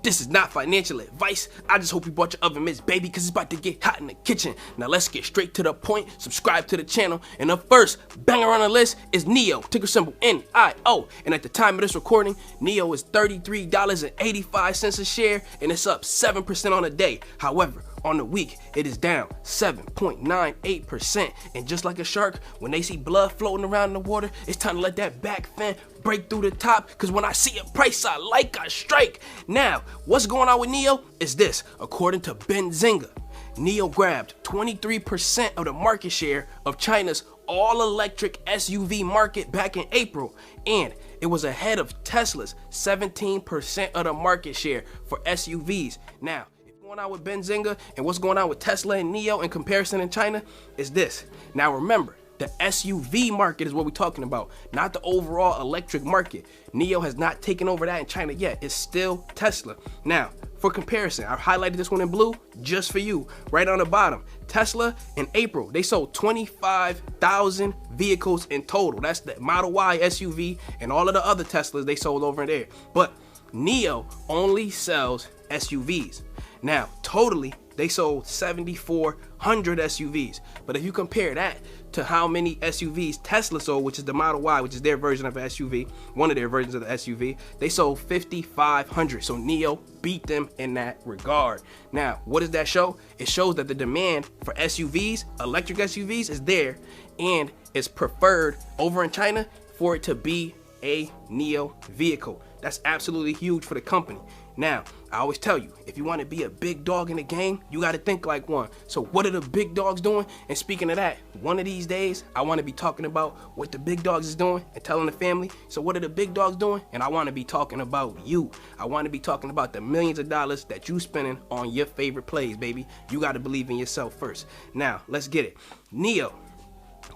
This is not financial advice. I just hope you bought your oven mitts, baby, because it's about to get hot in the kitchen. Now let's get straight to the point. Subscribe to the channel. And the first banger on the list is NIO, ticker symbol NIO. And at the time of this recording, NIO is $33.85 a share, and it's up 7% on the day. However, on the week, it is down 7.98%. And just like a shark, when they see blood floating around in the water, it's time to let that back fin break through the top, because when I see a price I like, I strike. Now, what's going on with NIO is this. According to Benzinga, NIO grabbed 23% of the market share of China's all-electric SUV market back in April, and it was ahead of Tesla's 17% of the market share for SUVs. Now, what's going on with Benzinga and what's going on with Tesla and NIO in comparison in China is this. Now remember, the SUV market is what we're talking about, not the overall electric market. NIO has not taken over that in China yet. It's still Tesla. Now, for comparison, I've highlighted this one in blue just for you. Right on the bottom, Tesla in April, they sold 25,000 vehicles in total. That's the Model Y SUV and all of the other Teslas they sold over there. But NIO only sells SUVs. Now, totally, they sold 7,400 SUVs. But if you compare that to how many SUVs Tesla sold, which is the Model Y, which is their version of an SUV, one of their versions of the SUV, they sold 5,500. So NIO beat them in that regard. Now, what does that show? It shows that the demand for SUVs, electric SUVs, is there, and it's preferred over in China for it to be a NIO vehicle. That's absolutely huge for the company. Now, I always tell you, if you want to be a big dog in the game, you got to think like one. So what are the big dogs doing? And speaking of that, one of these days, I want to be talking about what the big dogs is doing and telling the family. So what are the big dogs doing? And I want to be talking about you. I want to be talking about the millions of dollars that you spending on your favorite plays, baby. You got to believe in yourself first. Now, let's get it. NIO,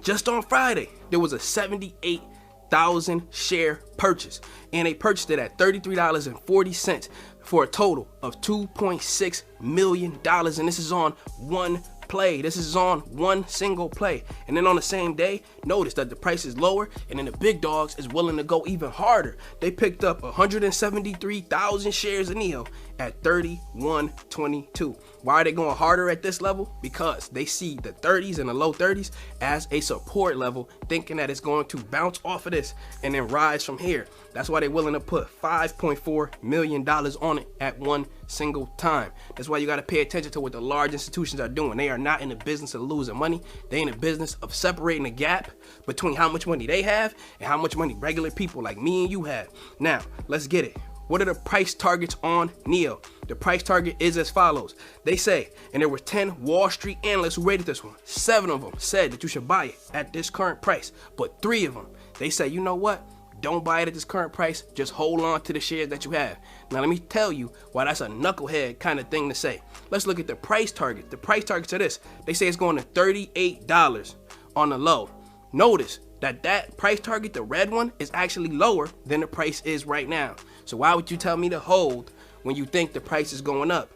just on Friday, there was a 78,000 share purchase, and they purchased it at $33.40 for a total of $2.6 million. And this is on one play. This is on one single play. And then on the same day, notice that the price is lower, and then the big dogs is willing to go even harder. They picked up 173,000 shares of NIO at $31.22. Why are they going harder at this level? Because they see the 30s and the low 30s as a support level, thinking that it's going to bounce off of this and then rise from here. That's why they're willing to put $5.4 million on it at one single time. That's why you got to pay attention to what the large institutions are doing. They are not in the business of losing money. They're in the business of separating the gap between how much money they have and how much money regular people like me and you have. Now, let's get it. What are the price targets on NIO? The price target is as follows. They say, and there were 10 Wall Street analysts who rated this one. 7 of them said that you should buy it at this current price. But 3 of them, they say, you know what? Don't buy it at this current price. Just hold on to the shares that you have. Now, let me tell you why that's a knucklehead kind of thing to say. Let's look at the price target. The price targets are this. They say it's going to $38 on the low. Notice that price target, the red one, is actually lower than the price is right now. So why would you tell me to hold when you think the price is going up?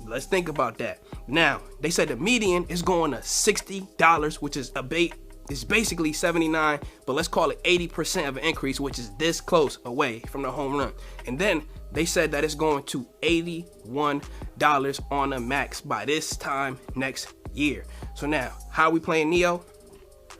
Let's think about that. Now, they said the median is going to $60, which is it's basically 79, but let's call it 80% of an increase, which is this close away from the home run. And then they said that it's going to $81 on the max by this time next year. So now, how are we playing NIO?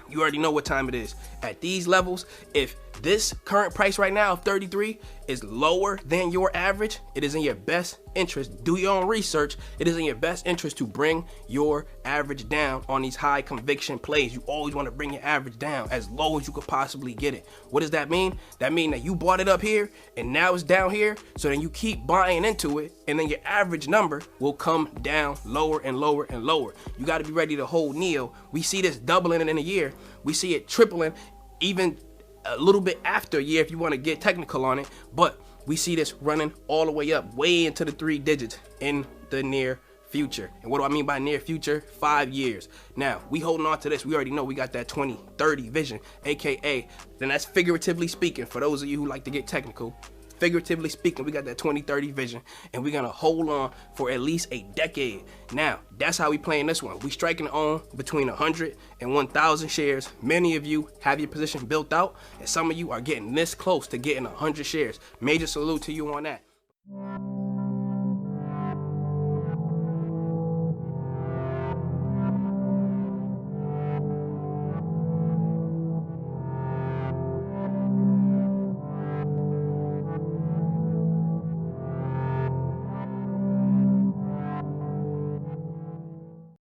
You already know what time it is. At these levels, if this current price right now of 33 is lower than your average, it is in your best interest. Do your own research. It is in your best interest to bring your average down on these high conviction plays. You always want to bring your average down as low as you could possibly get it. What does that mean? That means that you bought it up here and now it's down here. So then you keep buying into it, and then your average number will come down lower and lower and lower. You got to be ready to hold NIO. We see this doubling in a year. We see it tripling even a little bit after a year if you want to get technical on it, but we see this running all the way up way into the 3 digits in the near future. And what do I mean by near future? 5 years. Now, we holding on to this. We already know we got that 2030 vision, aka, then that's figuratively speaking for those of you who like to get technical. Figuratively speaking, we got that 2030 vision, and we're gonna hold on for at least a decade. Now, that's how we playing this one. We striking on between 100 and 1,000 shares. Many of you have your position built out, and some of you are getting this close to getting 100 shares. Major salute to you on that.